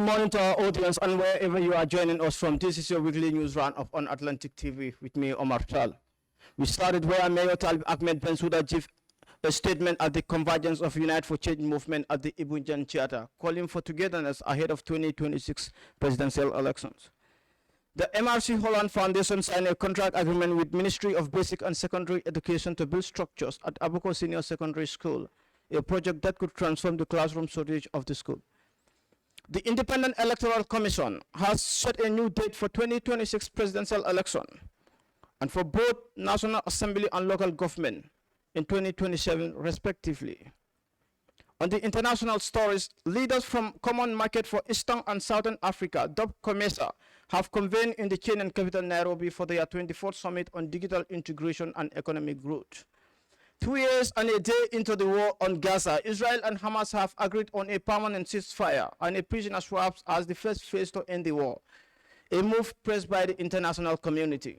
morning to our audience and wherever you are joining us from. This is your weekly news round of On Atlantic TV with me, Omar Taal. We started where Mayor Talib Ahmed Bensouda gave a statement at the convergence of Unite for Change movement at the Ibunjan Theatre, calling for togetherness ahead of 2026 presidential elections. The MRC Holland Foundation signed a contract agreement with Ministry of Basic and Secondary Education to build structures at Abuko Senior Secondary School, a project that could transform the classroom shortage of the school. The Independent Electoral Commission has set a new date for 2026 presidential election and for both National Assembly and local government in 2027 respectively. On the international stories, leaders from Common Market for Eastern and Southern Africa, dubbed COMESA, have convened in the Kenyan capital Nairobi for their 24th summit on digital integration and economic growth. 2 years and a day into the war on Gaza, Israel and Hamas have agreed on a permanent ceasefire and a prisoner swaps as the first phase to end the war, a move praised by the international community.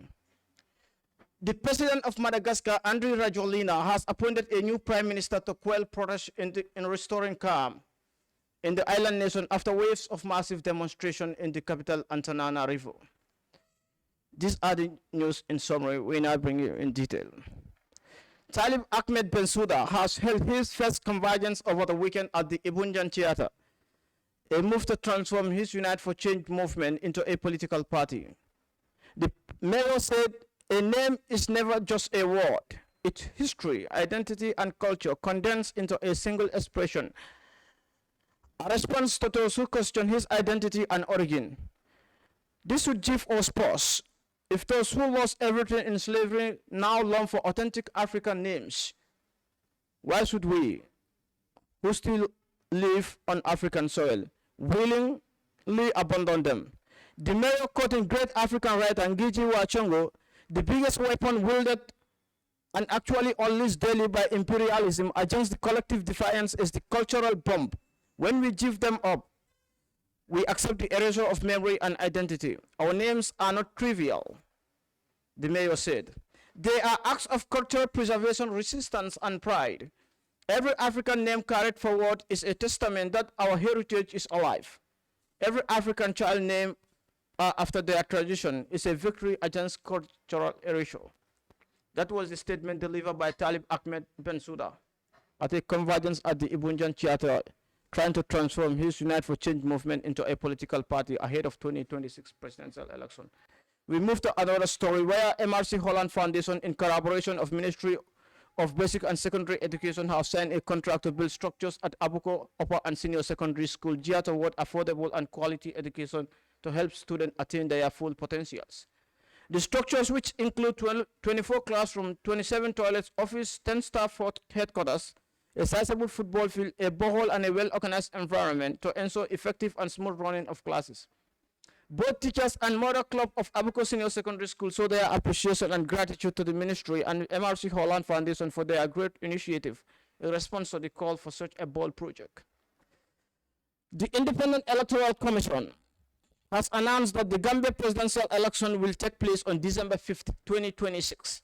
The president of Madagascar, Andry Rajoelina, has appointed a new prime minister to quell protests in restoring calm in the island nation after waves of massive demonstration in the capital Antananarivo. These are the news in summary. We now bring you in detail. Talib Ahmed Bensouda has held his first convergence over the weekend at the Ibunjan Theatre, a move to transform his Unite for Change movement into a political party. The mayor said, "A name is never just a word. It's history, identity, and culture condensed into a single expression." A response to those who question his identity and origin. This would give us pause. If those who lost everything in slavery now long for authentic African names, why should we, who still live on African soil, willingly abandon them? The mayor, quoting great African writer Ngiji wa Chongo, the biggest weapon wielded and actually unleashed daily by imperialism against the collective defiance is the cultural bomb. When we give them up, we accept the erasure of memory and identity. Our names are not trivial, the mayor said. They are acts of cultural preservation, resistance, and pride. Every African name carried forward is a testament that our heritage is alive. Every African child named after their tradition is a victory against cultural erasure. That was the statement delivered by Talib Ahmed Bensouda at a convergence at the Ibunjan Theatre, trying to transform his Unite for Change movement into a political party ahead of 2026 presidential election. We move to another story where MRC Holland Foundation, in collaboration of Ministry of Basic and Secondary Education, have signed a contract to build structures at Abuko Upper and Senior Secondary School, geared toward affordable and quality education to help students attain their full potentials. The structures, which include 24 classrooms, 27 toilets, office, 10 staff headquarters, a sizable football field, a borehole, and a well-organized environment to ensure effective and smooth running of classes. Both teachers and Mother Club of Abuko Senior Secondary School show their appreciation and gratitude to the Ministry and MRC Holland Foundation for their great initiative in response to the call for such a bold project. The Independent Electoral Commission has announced that the Gambia presidential election will take place on December 5th, 2026.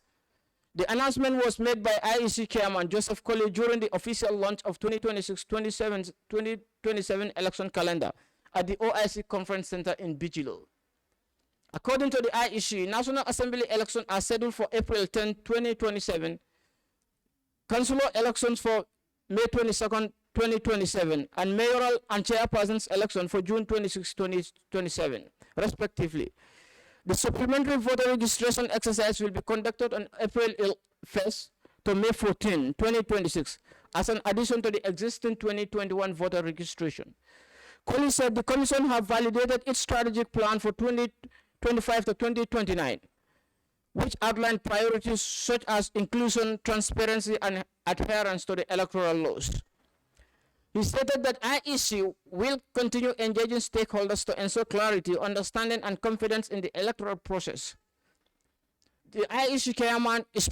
The announcement was made by IEC Chairman Joseph Colley during the official launch of 2026-2027 election calendar at the OIC Conference Center in Bijilo. According to the IEC, National Assembly elections are scheduled for April 10, 2027, councillor elections for May 22nd, 2027, and mayoral and chairperson's election for June 26, 2027, respectively. The supplementary voter registration exercise will be conducted on April 1st to May 14, 2026, as an addition to the existing 2021 voter registration. Collins said the Commission have validated its strategic plan for 2025 to 2029, which outlined priorities such as inclusion, transparency, and adherence to the electoral laws. He stated that IEC will continue engaging stakeholders to ensure clarity, understanding, and confidence in the electoral process. The IEC is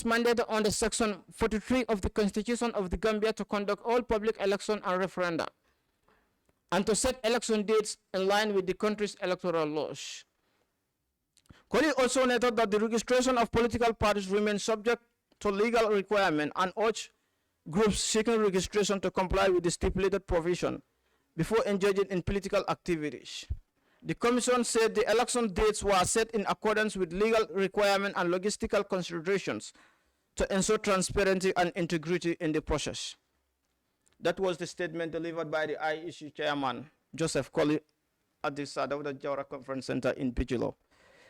mandated under Section 43 of the Constitution of the Gambia to conduct all public elections and referenda, and to set election dates in line with the country's electoral laws. Colley also noted that the registration of political parties remains subject to legal requirement and urged groups seeking registration to comply with the stipulated provision before engaging in political activities. The Commission said the election dates were set in accordance with legal requirements and logistical considerations to ensure transparency and integrity in the process. That was the statement delivered by the IEC chairman, Joseph Colley, at the Sadauda Jawara Conference Center in Bijilo,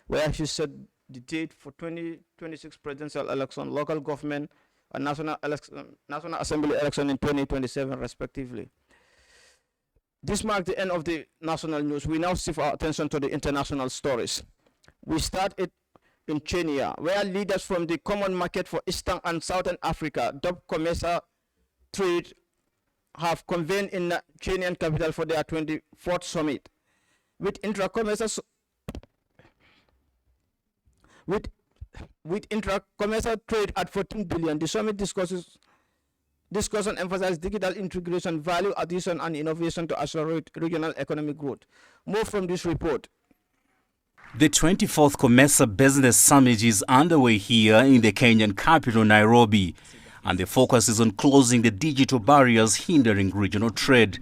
where he said the date for 2026 presidential election, local government, and National Assembly election in 2027, respectively. This marks the end of the national news. We now shift our attention to the international stories. We start it in Kenya, where leaders from the Common Market for Eastern and Southern Africa, dubbed COMESA Trade, have convened in the Kenyan capital for their 24th summit. With intra-COMESA trade at 14 billion, the summit discussion emphasizes digital integration, value addition, and innovation to accelerate regional economic growth. More from this report. The 24th COMESA Business Summit is underway here in the Kenyan capital, Nairobi, and the focus is on closing the digital barriers hindering regional trade.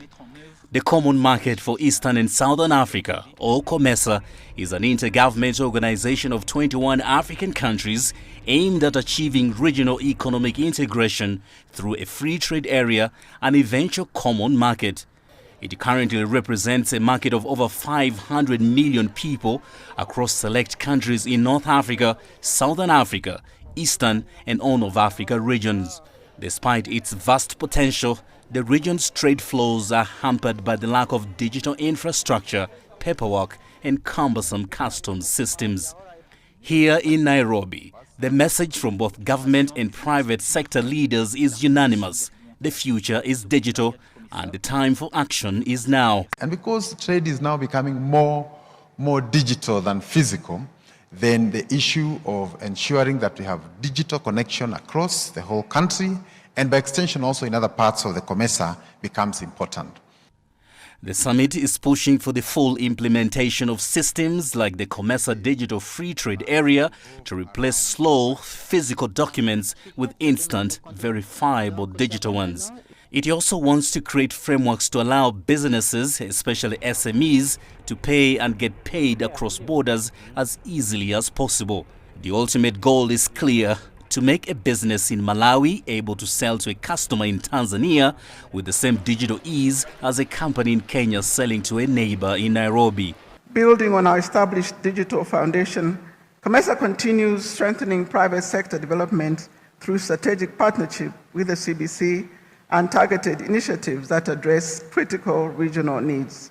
The Common Market for Eastern and Southern Africa, or COMESA, is an intergovernmental organization of 21 African countries aimed at achieving regional economic integration through a free trade area and eventual common market. It currently represents a market of over 500 million people across select countries in North Africa, Southern Africa, Eastern and Horn of Africa regions. Despite its vast potential, the region's trade flows are hampered by the lack of digital infrastructure, paperwork and cumbersome customs systems. Here in Nairobi, the message from both government and private sector leaders is unanimous. The future is digital and the time for action is now. And because trade is now becoming more digital than physical, then the issue of ensuring that we have digital connection across the whole country and by extension also in other parts of the COMESA becomes important. The summit is pushing for the full implementation of systems like the COMESA Digital Free Trade Area to replace slow physical documents with instant, verifiable digital ones. It also wants to create frameworks to allow businesses, especially SMEs, to pay and get paid across borders as easily as possible. The ultimate goal is clear: to make a business in Malawi able to sell to a customer in Tanzania with the same digital ease as a company in Kenya selling to a neighbor in Nairobi. Building on our established digital foundation, COMESA continues strengthening private sector development through strategic partnership with the CBC and targeted initiatives that address critical regional needs.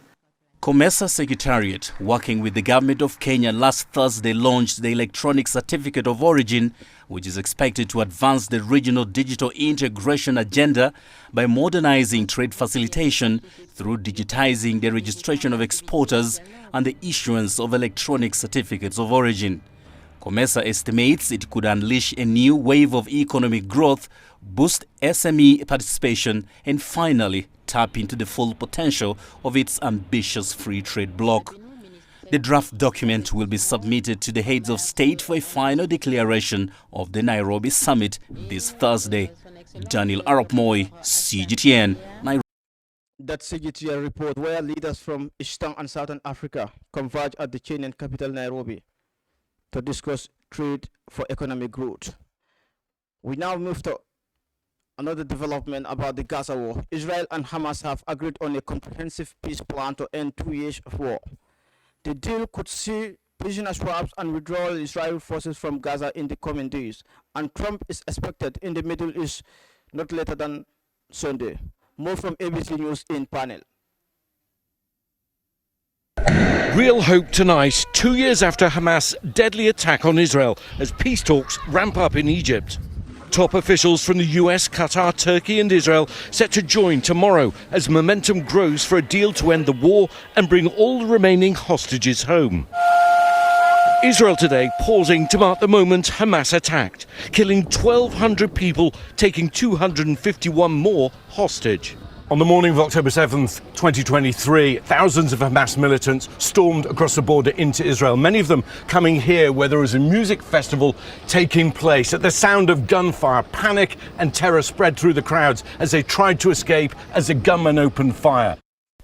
COMESA Secretariat, working with the government of Kenya, last Thursday launched the Electronic Certificate of Origin, which is expected to advance the regional digital integration agenda by modernizing trade facilitation through digitizing the registration of exporters and the issuance of electronic certificates of origin. COMESA estimates it could unleash a new wave of economic growth, boost SME participation, and finally tap into the full potential of its ambitious free trade bloc. The draft document will be submitted to the heads of state for a final declaration of the Nairobi summit this Thursday. Daniel Arap Moi, CGTN, Nairobi. That CGTN report, where leaders from Eastern and Southern Africa converge at the Kenyan capital Nairobi to discuss trade for economic growth. We now move to another development about the Gaza war. Israel and Hamas have agreed on a comprehensive peace plan to end 2 years of war. The deal could see prisoner swaps and withdrawal of Israeli forces from Gaza in the coming days, and Trump is expected in the Middle East not later than Sunday. More from ABC News in panel. Real hope tonight, 2 years after Hamas' deadly attack on Israel, as peace talks ramp up in Egypt. Top officials from the US, Qatar, Turkey and Israel set to join tomorrow as momentum grows for a deal to end the war and bring all the remaining hostages home. Israel today pausing to mark the moment Hamas attacked, killing 1,200 people, taking 251 more hostage. On the morning of October 7th, 2023, thousands of Hamas militants stormed across the border into Israel, many of them coming here where there was a music festival taking place. At the sound of gunfire, panic and terror spread through the crowds as they tried to escape as the gunmen opened fire.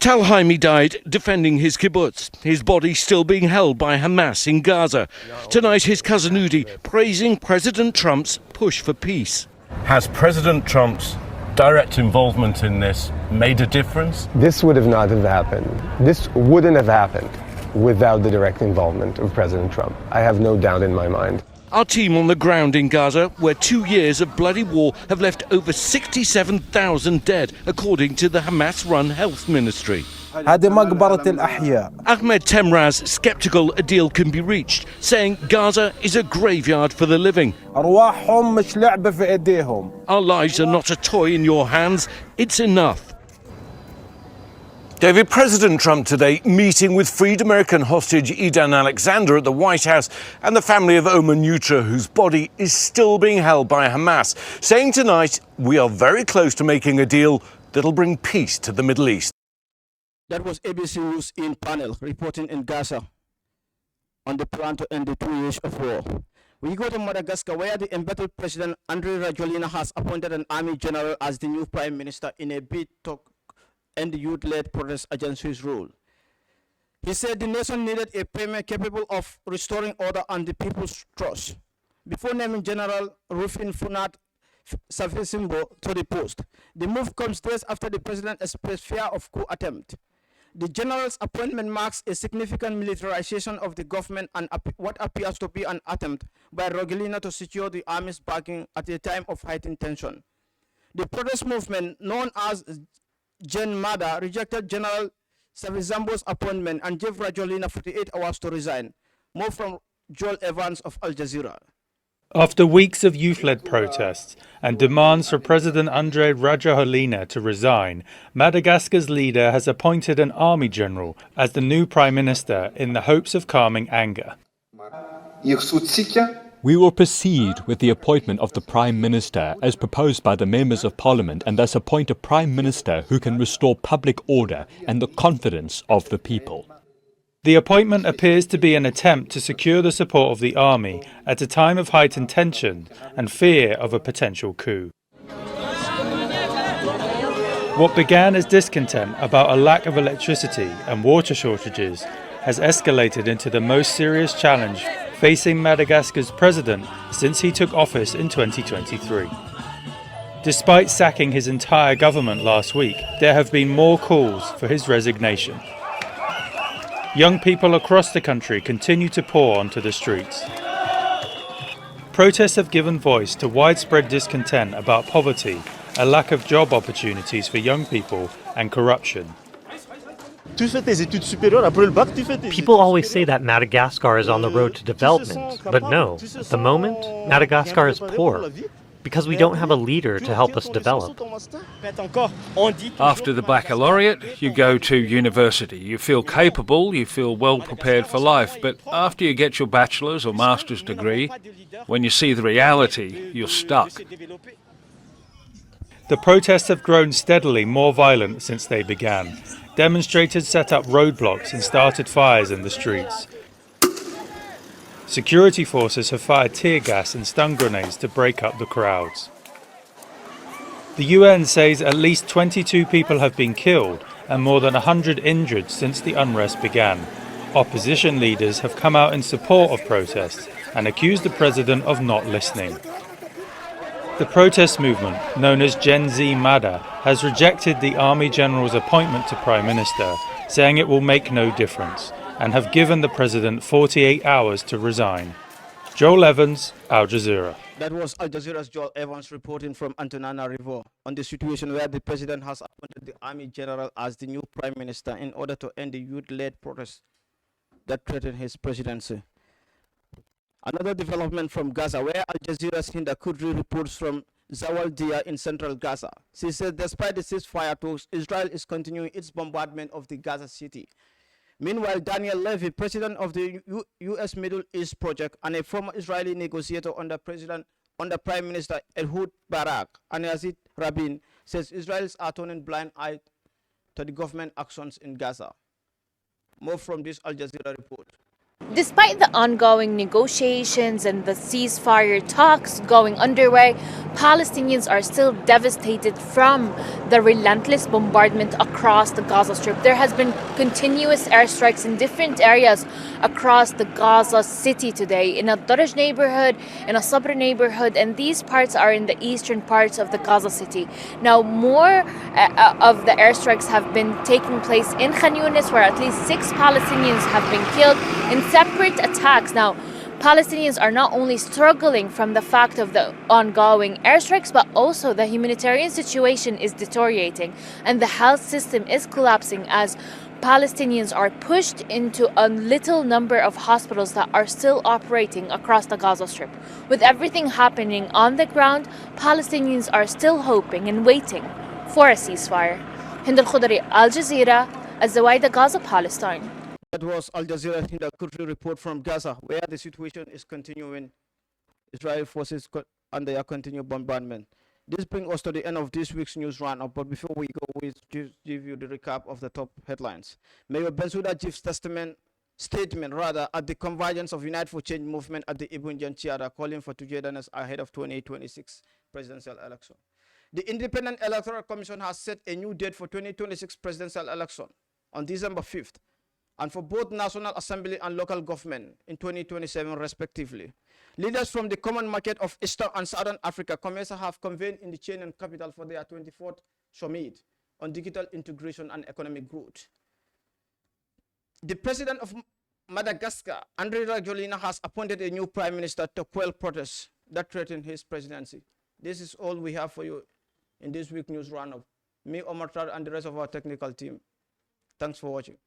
Tal Haimi died defending his kibbutz, his body still being held by Hamas in Gaza. Tonight, his cousin Udi praising President Trump's push for peace. Has President Trump's direct involvement in this made a difference? This would have not have happened. This wouldn't have happened without the direct involvement of President Trump. I have no doubt in my mind. Our team on the ground in Gaza, where 2 years of bloody war have left over 67,000 dead, according to the Hamas-run health ministry. هذه مقبرة الأحياء. Ahmed Temraz sceptical a deal can be reached, saying Gaza is a graveyard for the living. أرواحهم مش لعبة في إيديهم. Our lives are not a toy in your hands. It's enough. David, President Trump today meeting with freed American hostage Edan Alexander at the White House and the family of Omar Taal, whose body is still being held by Hamas, saying tonight, we are very close to making a deal that'll bring peace to the Middle East. That was ABC News in panel reporting in Gaza on the plan to end the 2 years of war. We go to Madagascar, where the embattled President Andry Rajoelina has appointed an army general as the new prime minister in a bid to end the youth-led protest against his rule. He said the nation needed a premier capable of restoring order and the people's trust. Before naming General Rufin Funat Safisimbo to the post, the move comes days after the president expressed fear of coup attempt. The general's appointment marks a significant militarization of the government and what appears to be an attempt by Rajoelina to secure the army's backing at a time of heightened tension. The protest movement, known as Gen Mada, rejected General Safisimbo's appointment and gave Rajoelina 48 hours to resign. More from Joel Evans of Al Jazeera. After weeks of youth-led protests and demands for President Andry Rajoelina to resign, Madagascar's leader has appointed an army general as the new prime minister in the hopes of calming anger. We will proceed with the appointment of the Prime Minister as proposed by the members of Parliament and thus appoint a Prime Minister who can restore public order and the confidence of the people. The appointment appears to be an attempt to secure the support of the army at a time of heightened tension and fear of a potential coup. What began as discontent about a lack of electricity and water shortages has escalated into the most serious challenge facing Madagascar's president since he took office in 2023. Despite sacking his entire government last week, there have been more calls for his resignation. Young people across the country continue to pour onto the streets. Protests have given voice to widespread discontent about poverty, a lack of job opportunities for young people, and corruption. People always say that Madagascar is on the road to development, but no, at the moment, Madagascar is poor, because we don't have a leader to help us develop. After the baccalaureate, you go to university. You feel capable, you feel well prepared for life, but after you get your bachelor's or master's degree, when you see the reality, you're stuck. The protests have grown steadily more violent since they began. Demonstrators set up roadblocks and started fires in the streets. Security forces have fired tear gas and stun grenades to break up the crowds. The UN says at least 22 people have been killed and more than 100 injured since the unrest began. Opposition leaders have come out in support of protests and accused the president of not listening. The protest movement, known as Gen Z Mada, has rejected the Army General's appointment to Prime Minister, saying it will make no difference, and have given the president 48 hours to resign. Joel Evans, Al Jazeera. That was Al Jazeera's Joel Evans reporting from Antananarivo on the situation where the president has appointed the Army General as the new Prime Minister in order to end the youth-led protests that threaten his presidency. Another development from Gaza, where Al Jazeera's Hinda Kudri reports from Zawal Dia in central Gaza. She said despite the ceasefire talks, Israel is continuing its bombardment of the Gaza city. Meanwhile, Daniel Levy, president of the U.S. Middle East Project and a former Israeli negotiator under Prime Minister Ehud Barak and Yazid Rabin, says Israelis are turning blind eye to the government actions in Gaza. More from this Al Jazeera report. Despite the ongoing negotiations and the ceasefire talks going underway, Palestinians are still devastated from the relentless bombardment across the Gaza Strip. There has been continuous airstrikes in different areas across the Gaza city today, in a Daraj neighborhood, in a Sabra neighborhood, and these parts are in the eastern parts of the Gaza city. Now, more of the airstrikes have been taking place in Khan Yunis, where at least 6 Palestinians have been killed in separate attacks. Now, Palestinians are not only struggling from the fact of the ongoing airstrikes, but also the humanitarian situation is deteriorating and the health system is collapsing as Palestinians are pushed into a little number of hospitals that are still operating across the Gaza Strip. With everything happening on the ground, Palestinians are still hoping and waiting for a ceasefire. Hind al-Khudri, Al Jazeera, Az-Zawaida, Gaza, Palestine. That was Al Jazeera Hind al-Khudri report from Gaza, where the situation is continuing. Israeli forces under a continued bombardment. This brings us to the end of this week's news roundup. But before we go, we give you the recap of the top headlines. Mayor Bensouda gives statement at the convergence of Unite for Change movement at the Ibunjan Chiara, calling for togetherness ahead of 2026 presidential election. The Independent Electoral Commission has set a new date for 2026 presidential election on December 5th, and for both National Assembly and local government in 2027 respectively. Leaders from the Common Market of Eastern and Southern Africa, COMESA, have convened in the Kenyan capital for their 24th summit on digital integration and economic growth. The president of Madagascar, Andry Rajoelina, has appointed a new prime minister to quell protests that threaten his presidency. This is all we have for you in this week's news roundup. Me, Omar Taal, and the rest of our technical team. Thanks for watching.